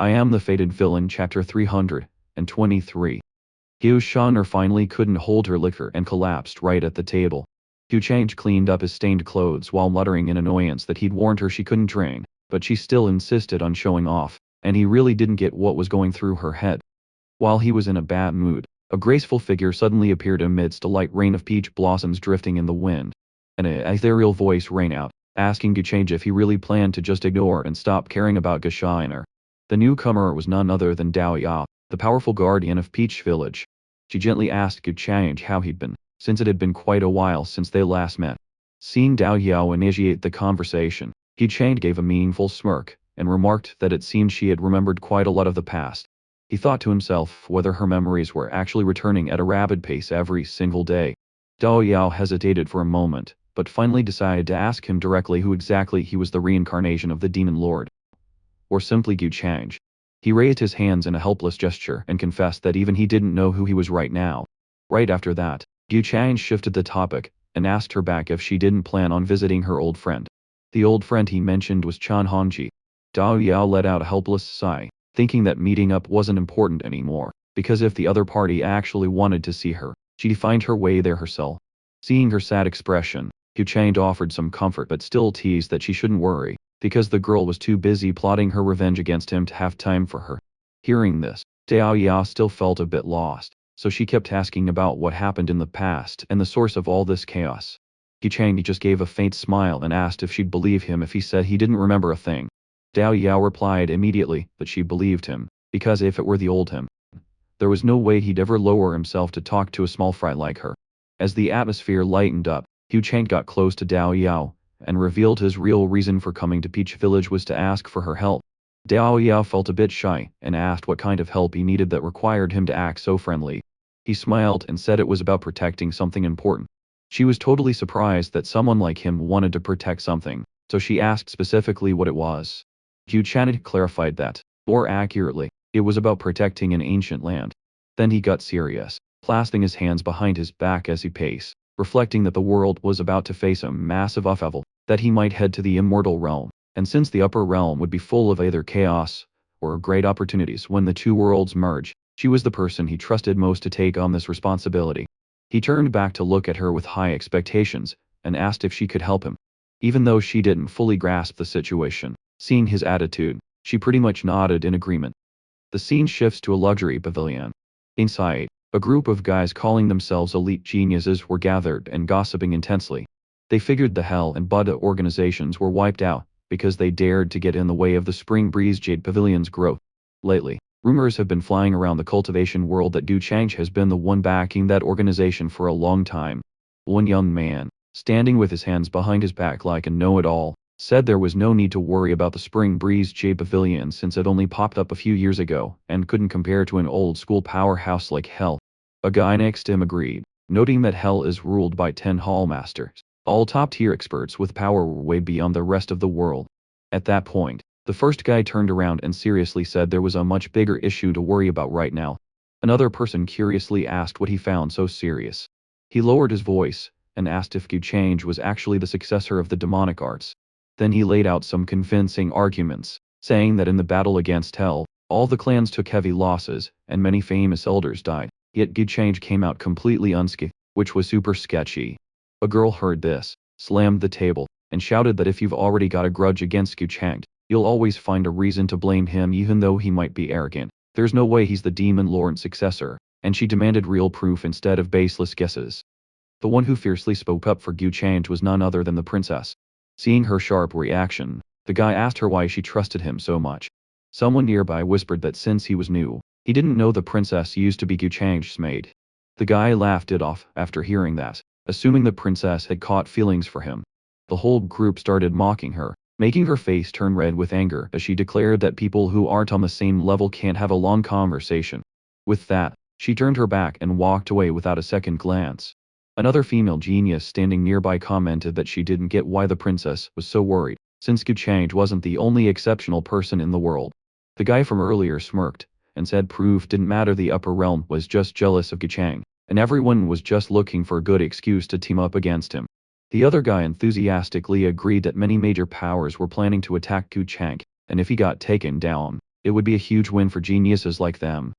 I am the fated villain, chapter 323. Gu Shan'er finally couldn't hold her liquor and collapsed right at the table. Gu Chang cleaned up his stained clothes while muttering in annoyance that he'd warned her she couldn't drink, but she still insisted on showing off, and he really didn't get what was going through her head. While he was in a bad mood, a graceful figure suddenly appeared amidst a light rain of peach blossoms drifting in the wind. An ethereal voice rang out, asking Gu Chang if he really planned to just ignore and stop caring about Gu Shan'er. The newcomer was none other than Dao Yao, the powerful guardian of Peach Village. She gently asked Gu Chang how he'd been, since it had been quite a while since they last met. Seeing Dao Yao initiate the conversation, Gu Chang gave a meaningful smirk, and remarked that it seemed she had remembered quite a lot of the past. He thought to himself whether her memories were actually returning at a rapid pace every single day. Dao Yao hesitated for a moment, but finally decided to ask him directly who exactly he was, the reincarnation of the Demon Lord, or simply Gu Chang. He raised his hands in a helpless gesture and confessed that even he didn't know who he was right now. Right after that, Gu Chang shifted the topic, and asked her back if she didn't plan on visiting her old friend. The old friend he mentioned was Chan Hongji. Dao Yao let out a helpless sigh, thinking that meeting up wasn't important anymore, because if the other party actually wanted to see her, she'd find her way there herself. Seeing her sad expression, Gu Chang offered some comfort but still teased that she shouldn't worry, because the girl was too busy plotting her revenge against him to have time for her. Hearing this, Dao Yao still felt a bit lost, so she kept asking about what happened in the past and the source of all this chaos. Gu Chang just gave a faint smile and asked if she'd believe him if he said he didn't remember a thing. Dao Yao replied immediately that she believed him, because if it were the old him, there was no way he'd ever lower himself to talk to a small fry like her. As the atmosphere lightened up, Gu Chang got close to Dao Yao, and revealed his real reason for coming to Peach Village was to ask for her help. Dao Yao felt a bit shy, and asked what kind of help he needed that required him to act so friendly. He smiled and said it was about protecting something important. She was totally surprised that someone like him wanted to protect something, so she asked specifically what it was. Gu Chang clarified that, more accurately, it was about protecting an ancient land. Then he got serious, clasping his hands behind his back as he paced, reflecting that the world was about to face a massive upheaval, that he might head to the immortal realm, and since the upper realm would be full of either chaos or great opportunities when the two worlds merge, she was the person he trusted most to take on this responsibility. He turned back to look at her with high expectations, and asked if she could help him. Even though she didn't fully grasp the situation, seeing his attitude, she pretty much nodded in agreement. The scene shifts to a luxury pavilion. Inside, a group of guys calling themselves elite geniuses were gathered and gossiping intensely. They figured the Hell and Buddha organizations were wiped out, because they dared to get in the way of the Spring Breeze Jade Pavilion's growth. Lately, rumors have been flying around the cultivation world that Gu Chang has been the one backing that organization for a long time. One young man, standing with his hands behind his back like a know-it-all, said there was no need to worry about the Spring Breeze Jade Pavilion since it only popped up a few years ago and couldn't compare to an old-school powerhouse like Hell. A guy next to him agreed, noting that Hell is ruled by 10 Hall Masters, all top-tier experts with power way beyond the rest of the world. At that point, the first guy turned around and seriously said there was a much bigger issue to worry about right now. Another person curiously asked what he found so serious. He lowered his voice, and asked if Gu Chang was actually the successor of the demonic arts. Then he laid out some convincing arguments, saying that in the battle against Hell, all the clans took heavy losses, and many famous elders died, yet Gu Chang came out completely unscathed, which was super sketchy. A girl heard this, slammed the table, and shouted that if you've already got a grudge against Gu Chang, you'll always find a reason to blame him even though he might be arrogant. There's no way he's the Demon Lord's successor, and she demanded real proof instead of baseless guesses. The one who fiercely spoke up for Gu Chang was none other than the princess. Seeing her sharp reaction, the guy asked her why she trusted him so much. Someone nearby whispered that since he was new, he didn't know the princess used to be Gu Chang's maid. The guy laughed it off after hearing that, assuming the princess had caught feelings for him. The whole group started mocking her, making her face turn red with anger as she declared that people who aren't on the same level can't have a long conversation. With that, she turned her back and walked away without a second glance. Another female genius standing nearby commented that she didn't get why the princess was so worried, since Gu Chang wasn't the only exceptional person in the world. The guy from earlier smirked, and said proof didn't matter, the upper realm was just jealous of Gu Chang, and everyone was just looking for a good excuse to team up against him. The other guy enthusiastically agreed that many major powers were planning to attack Gu Chang, and if he got taken down, It would be a huge win for geniuses like them.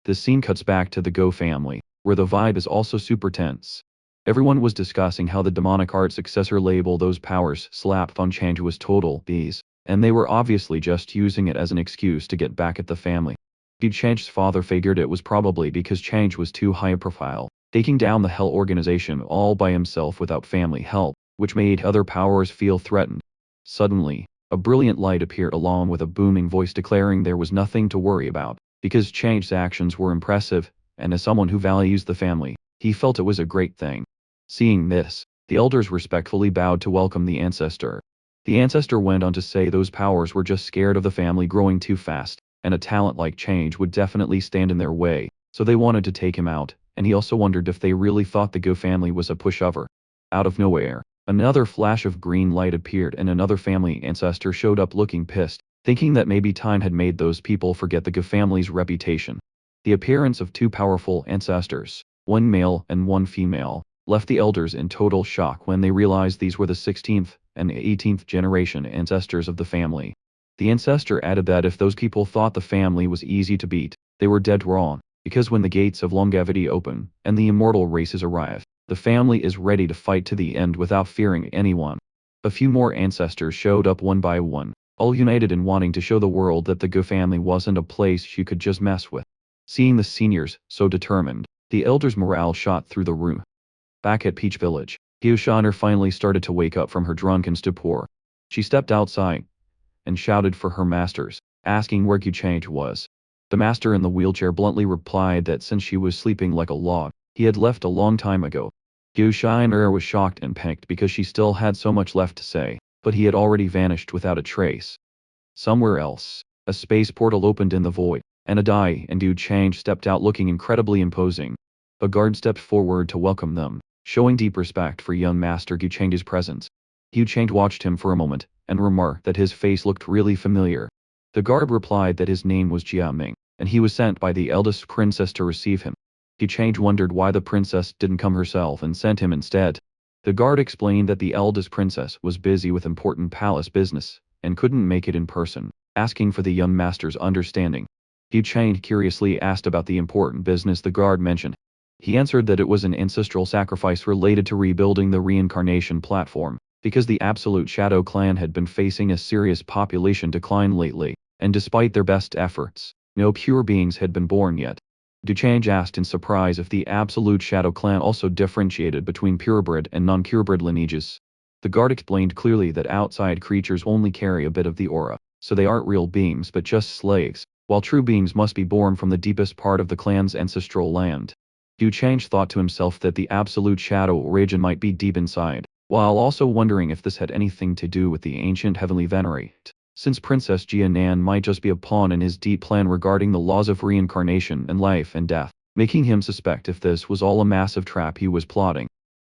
This scene cuts back to the Go family, where the vibe is also super tense. Everyone was discussing how the demonic art successor label those powers slapped on Chang was total BS, and they were obviously just using it as an excuse to get back at the family. Chang's father figured it was probably because Chang was too high a profile, taking down the Hell organization all by himself without family help, which made other powers feel threatened. Suddenly, a brilliant light appeared along with a booming voice declaring there was nothing to worry about, because Chang's actions were impressive, and as someone who values the family, he felt it was a great thing. Seeing this, the elders respectfully bowed to welcome the ancestor. The ancestor went on to say those powers were just scared of the family growing too fast, and a talent like Change would definitely stand in their way, so they wanted to take him out, and he also wondered if they really thought the Go family was a pushover. Out of nowhere, another flash of green light appeared and another family ancestor showed up looking pissed, thinking that maybe time had made those people forget the Go family's reputation. The appearance of two powerful ancestors, one male and one female, left the elders in total shock when they realized these were the 16th and 18th generation ancestors of the family. The ancestor added that if those people thought the family was easy to beat, they were dead wrong, because when the gates of longevity open and the immortal races arrive, the family is ready to fight to the end without fearing anyone. A few more ancestors showed up one by one, all united in wanting to show the world that the Go family wasn't a place you could just mess with. Seeing the seniors so determined, the elders' morale shot through the roof. Back at Peach Village, Hyoshanner finally started to wake up from her drunken stupor. She stepped outside and shouted for her masters, asking where Change was. The master in the wheelchair bluntly replied that since she was sleeping like a log, he had left a long time ago. Hyoshanner was shocked and panicked because she still had so much left to say, but he had already vanished without a trace. Somewhere else, a space portal opened in the void, and a Dai and Du Change stepped out looking incredibly imposing. A guard stepped forward to welcome them, showing deep respect for young Master Gu Cheng's presence. Gu Cheng watched him for a moment, and remarked that his face looked really familiar. The guard replied that his name was Jia Ming, and he was sent by the eldest princess to receive him. Gu Cheng wondered why the princess didn't come herself and sent him instead. The guard explained that the eldest princess was busy with important palace business, and couldn't make it in person, asking for the young master's understanding. Gu Cheng curiously asked about the important business the guard mentioned. He answered that it was an ancestral sacrifice related to rebuilding the reincarnation platform, because the Absolute Shadow clan had been facing a serious population decline lately, and despite their best efforts, no pure beings had been born yet. Du Change asked in surprise if the Absolute Shadow clan also differentiated between purebred and non-purebred lineages. The guard explained clearly that outside creatures only carry a bit of the aura, so they aren't real beings but just slaves, while true beings must be born from the deepest part of the clan's ancestral land. Du Change thought to himself that the Absolute Shadow origin might be deep inside, while also wondering if this had anything to do with the ancient heavenly venerate, since Princess Jianan might just be a pawn in his deep plan regarding the laws of reincarnation and life and death, making him suspect if this was all a massive trap he was plotting.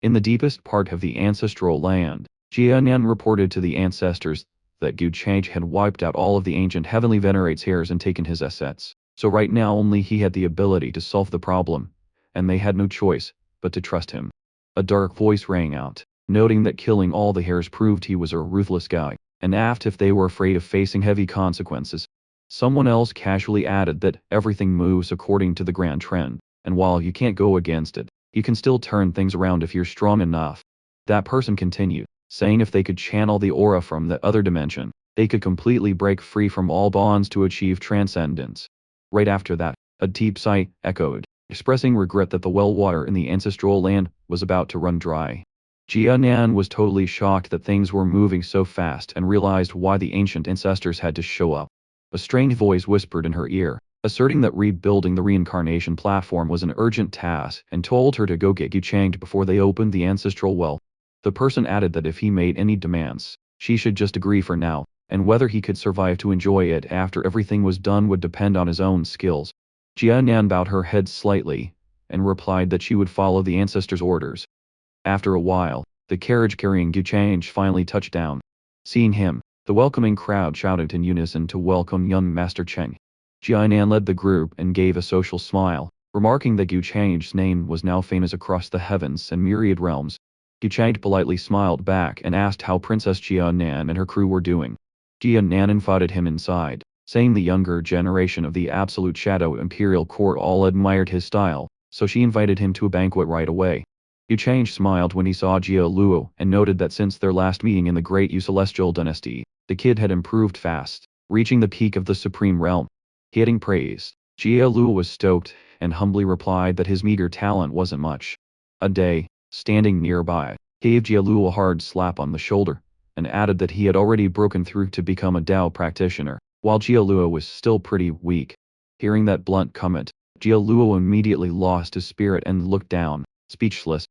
In the deepest part of the ancestral land, Jianan reported to the ancestors that Gu Change had wiped out all of the ancient heavenly venerate's heirs and taken his assets, so right now only he had the ability to solve the problem, and they had no choice but to trust him. A dark voice rang out, noting that killing all the heirs proved he was a ruthless guy, and asked if they were afraid of facing heavy consequences. Someone else casually added that everything moves according to the grand trend, and while you can't go against it, you can still turn things around if you're strong enough. That person continued, saying if they could channel the aura from the other dimension, they could completely break free from all bonds to achieve transcendence. Right after that, a deep sigh echoed, expressing regret that the well water in the ancestral land was about to run dry. Jianan was totally shocked that things were moving so fast and realized why the ancient ancestors had to show up. A strange voice whispered in her ear, asserting that rebuilding the reincarnation platform was an urgent task and told her to go get Gu Chang before they opened the ancestral well. The person added that if he made any demands, she should just agree for now, and whether he could survive to enjoy it after everything was done would depend on his own skills. Jianan bowed her head slightly, and replied that she would follow the ancestors' orders. After a while, the carriage carrying Gu Chang finally touched down. Seeing him, the welcoming crowd shouted in unison to welcome young Master Cheng. Jianan led the group and gave a social smile, remarking that Gu Chang's name was now famous across the heavens and myriad realms. Gu Chang politely smiled back and asked how Princess Jianan and her crew were doing. Jianan invited him inside, saying the younger generation of the Absolute Shadow Imperial Court all admired his style, so she invited him to a banquet right away. Yu Chang smiled when he saw Jia Luo and noted that since their last meeting in the Great Yu Celestial Dynasty, the kid had improved fast, reaching the peak of the Supreme Realm. Getting praised, Jia Luo was stoked and humbly replied that his meager talent wasn't much. A day, standing nearby, gave Jia Luo a hard slap on the shoulder, and added that he had already broken through to become a Dao practitioner, while Jia Luo was still pretty weak. Hearing that blunt comment, Jia Luo immediately lost his spirit and looked down, speechless.